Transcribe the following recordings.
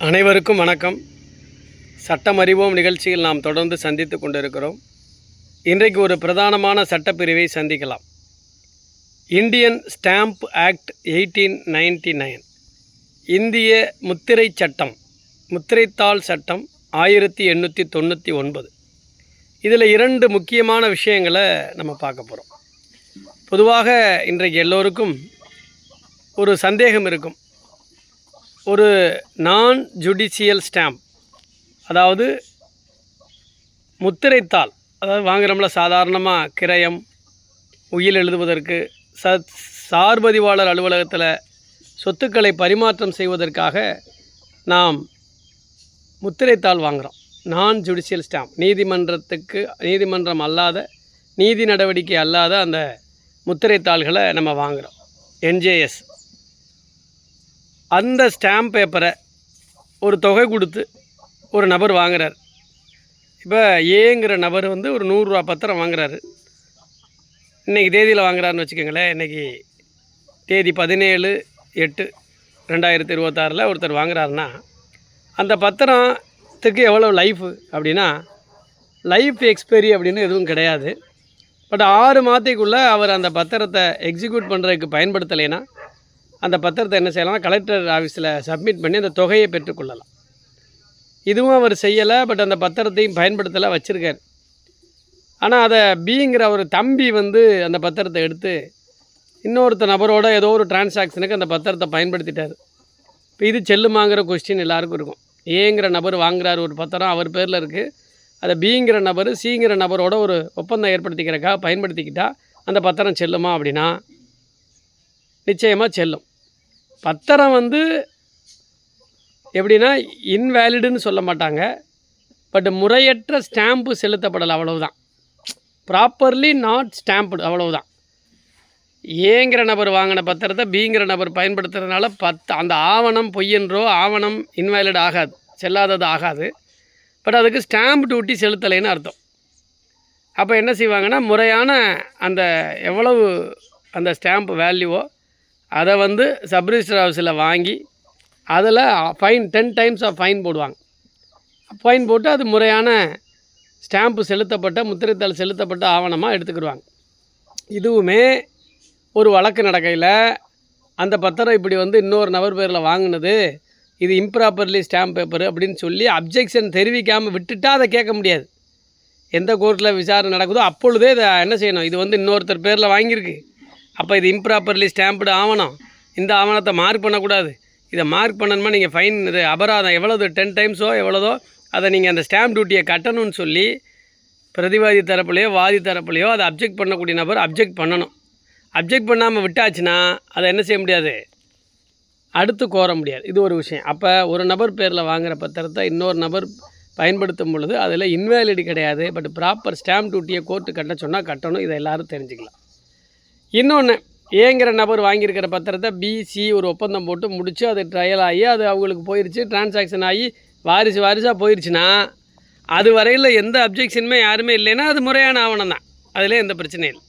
அனைவருக்கும் வணக்கம். சட்டம் அறிவோம் நிகழ்ச்சியில் நாம் தொடர்ந்து சந்தித்து கொண்டிருக்கிறோம். இன்றைக்கு ஒரு பிரதானமான சட்டப்பிரிவை சந்திக்கலாம். இந்தியன் ஸ்டாம்ப் ஆக்ட் 1899, இந்திய முத்திரை சட்டம், முத்திரைத்தாள் சட்டம் 1899. இதில் இரண்டு முக்கியமான விஷயங்களை நம்ம பார்க்க போகிறோம். பொதுவாக இன்றைக்கு எல்லோருக்கும் ஒரு சந்தேகம் இருக்கும். ஒரு நான் ஜுடிஷியல் ஸ்டாம்ப், அதாவது முத்திரைத்தாள், அதாவது வாங்குகிறோம்ல சாதாரணமாக கிரயம், உயில் எழுதுவதற்கு, சார்பதிவாளர் அலுவலகத்தில் சொத்துக்களை பரிமாற்றம் செய்வதற்காக நாம் முத்திரைத்தாள் வாங்குகிறோம். நான் ஜுடிஷியல் ஸ்டாம்ப், நீதிமன்றம் அல்லாத, நீதி நடவடிக்கை அல்லாத அந்த முத்திரைத்தாள்களை நம்ம வாங்குகிறோம். NJS அந்த ஸ்டாம்ப் பேப்பரை ஒரு தொகை கொடுத்து ஒரு நபர் வாங்குறார். இப்போ ஏங்கிற நபர் ஒரு 100 ரூபா பத்திரம் வாங்குறாரு. இன்றைக்கி தேதியில் வாங்குறாருன்னு வச்சுக்கோங்களேன். இன்றைக்கி தேதி 17/8/2026 ஒருத்தர் வாங்குறாருன்னா அந்த பத்திரத்துக்கு எவ்வளோ லைஃபு அப்படின்னா, லைஃப் எக்ஸ்பைரி அப்படின்னு எதுவும் கிடையாது. பட் 6 மாதத்துக்குள்ளே அவர் அந்த பத்திரத்தை எக்ஸிக்யூட் பண்ணுறதுக்கு பயன்படுத்தலைன்னா அந்த பத்திரத்தை என்ன செய்யலாம், கலெக்டர் ஆஃபீஸில் சப்மிட் பண்ணி அந்த தொகையை பெற்றுக்கொள்ளலாம். இதுவும் அவர் செய்யலை. பட் அந்த பத்திரத்தையும் பயன்படுத்தலை, வச்சுருக்கார். ஆனால் அதை பிங்கிற ஒரு தம்பி அந்த பத்திரத்தை எடுத்து இன்னொருத்த நபரோட ஏதோ ஒரு டிரான்சாக்ஷனுக்கு அந்த பத்திரத்தை பயன்படுத்திட்டார். இப்போ இது செல்லுமாங்கிற கொஸ்டின் எல்லாருக்கும் இருக்கும். ஏங்கிற நபர் வாங்குறாரு ஒரு பத்திரம், அவர் பேரில் இருக்குது. அதை பிங்கிற நபர் சிங்கிற நபரோட ஒரு ஒப்பந்தம் ஏற்படுத்திக்கிறக்காக பயன்படுத்திக்கிட்டால் அந்த பத்திரம் செல்லுமா அப்படின்னா நிச்சயமாக செல்லும். பத்திரம் எப்படின்னா இன்வேலிடுன்னு சொல்ல மாட்டாங்க. பட் முறையற்ற ஸ்டாம்ப்பு செலுத்தப்படலை, அவ்வளவுதான். ப்ராப்பர்லி நாட் ஸ்டாம்ப்டு, அவ்வளவுதான். ஏங்கிற நபர் வாங்கின பத்திரத்தை பிங்கிற நபர் பயன்படுத்துறதுனால அந்த ஆவணம் பொய்யென்றோ ஆவணம் இன்வேலிட் ஆகாது, செல்லாதது ஆகாது. பட் அதுக்கு ஸ்டாம்ப் டியூட்டி செலுத்தலைன்னு அர்த்தம். அப்போ என்ன செய்வாங்கன்னா, முறையான அந்த எவ்வளவு அந்த ஸ்டாம்ப் வேல்யூவோ அதை சப்ரிஜிஸ்டர் ஆஃபீஸில் வாங்கி அதில் ஃபைன் 10 டைம்ஸ் ஆஃப் ஃபைன் போடுவாங்க. ஃபைன் போட்டு அது முறையான ஸ்டாம்ப்பு செலுத்தப்பட்ட, முத்திரைத்தாள் செலுத்தப்பட்ட ஆவணமாக எடுத்துக்கிடுவாங்க. இதுவுமே ஒரு வழக்கு நடக்கையில் அந்த பத்திரம் இப்படி இன்னொரு நபர் பேரில் வாங்கினது, இது இம்ப்ராப்பர்லி ஸ்டாம்ப் பேப்பர் அப்படின்னு சொல்லி அப்ஜெக்ஷன் தெரிவிக்காமல் விட்டுட்டால் அதை கேட்க முடியாது. எந்த கோர்ட்டில் விசாரணை நடக்குதோ அப்பொழுதே இதை என்ன செய்யணும், இது இன்னொருத்தர் பேரில் வாங்கியிருக்கு, அப்போ இது இம்ப்ராப்பர்லி ஸ்டாம்ப்டு ஆவணம், இந்த ஆவணத்தை மார்க் பண்ணக்கூடாது, இதை மார்க் பண்ணணுமா நீங்கள் ஃபைன், இது அபராதம் எவ்வளோது 10 டைம்ஸோ எவ்வளோதோ அதை நீங்கள் அந்த ஸ்டாம்ப் டியூட்டியை கட்டணும்னு சொல்லி பிரதிவாதி தரப்புலையோ வாதி தரப்புலையோ அதை அப்ஜெக்ட் பண்ணக்கூடிய நபர் அப்ஜெக்ட் பண்ணணும். அப்ஜெக்ட் பண்ணாமல் விட்டாச்சுன்னா அதை என்ன செய்ய முடியாது, அடுத்து கோர முடியாது. இது ஒரு விஷயம். அப்போ ஒரு நபர் பேரில் வாங்குகிற பத்திரத்தை இன்னொரு நபர் பயன்படுத்தும் பொழுது அதில் இன்வேலிடி கிடையாது. பட் ப்ராப்பர் ஸ்டாம்ப் டியூட்டியை கோர்ட்டு கட்ட சொன்னால் கட்டணும். இதை எல்லோரும் தெரிஞ்சுக்கலாம். இன்னொன்று, ஏங்கிற நபர் வாங்கியிருக்கிற பத்திரத்தை பிசி ஒரு ஒப்பந்தம் போட்டு முடித்து அது ட்ரையல் ஆகி அது அவங்களுக்கு போயிடுச்சு, டிரான்சாக்ஷன் ஆகி வாரிசாக போயிடுச்சுன்னா அது வரையில் எந்த அப்ஜெக்ஷனுமே யாருமே இல்லைன்னா அது முறையான ஆவணம் தான், அதில் எந்த பிரச்சனையும் இல்லை.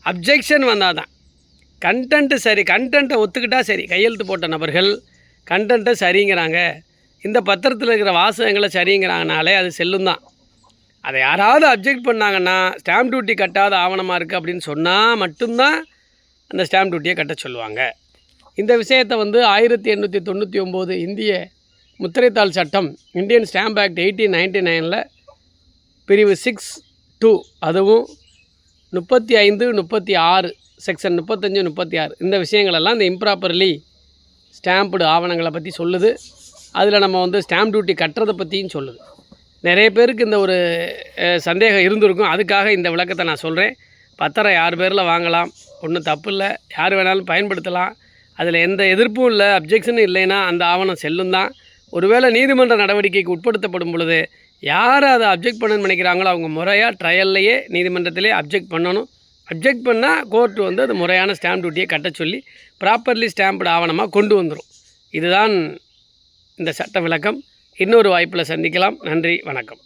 அப்ஜெக்ஷன் வந்தால் தான் கண்டென்ட்டு சரி, கண்டென்ட்டை ஒத்துக்கிட்டால் சரி. கையெழுத்து போட்ட நபர்கள் கண்டென்ட்டை சரிங்கிறாங்க, இந்த பத்திரத்தில் இருக்கிற வாசகங்களை சரிங்கிறாங்கனாலே அது செல்லும் தான். அதை யாராவது அப்ஜெக்ட் பண்ணாங்கன்னா ஸ்டாம்ப் டியூட்டி கட்டாத ஆவணமாக இருக்குது அப்படின்னு சொன்னால் மட்டும்தான் அந்த ஸ்டாம்ப் டியூட்டியை கட்ட சொல்லுவாங்க. இந்த விஷயத்தை 1899 இந்திய முத்திரைத்தாள் சட்டம், இந்தியன் ஸ்டாம்ப் ஆக்ட் 1899 பிரிவு 6(2), அதுவும் 35, 36, செக்ஷன் 35, 36 இந்த விஷயங்களெல்லாம் இந்த இம்ப்ராப்பர்லி ஸ்டாம்ப்டு ஆவணங்களை பற்றி சொல்லுது. அதில் நம்ம ஸ்டாம்ப் டியூட்டி கட்டுறதை பற்றியும் சொல்லுது. நிறைய பேருக்கு இந்த ஒரு சந்தேகம் இருந்திருக்கும். அதுக்காக இந்த விளக்கத்தை நான் சொல்கிறேன். பத்திரம் யார் பேரில் வாங்கலாம், ஒன்றும் தப்பு இல்லை, யார் வேணாலும் பயன்படுத்தலாம், அதில் எந்த எதிர்ப்பும் இல்லை, அப்ஜெக்ஷனும் இல்லைன்னா அந்த ஆவணம் செல்லும் தான். ஒருவேளை நீதிமன்ற நடவடிக்கைக்கு உட்படுத்தப்படும் பொழுது யார் அதை அப்ஜெக்ட் பண்ணணும்னு நினைக்கிறாங்களோ அவங்க முறையாக ட்ரையல்லையே நீதிமன்றத்திலே அப்ஜெக்ட் பண்ணணும். அப்ஜெக்ட் பண்ணால் கோர்ட்டு அது முறையான ஸ்டாம்ப் டியூட்டியை கட்ட சொல்லி ப்ராப்பர்லி ஸ்டாம்ப்டு ஆவணமாக கொண்டு வந்துடும். இதுதான் இந்த சட்ட விளக்கம். இன்னொரு வாய்ப்பில் சந்திக்கலாம். நன்றி, வணக்கம்.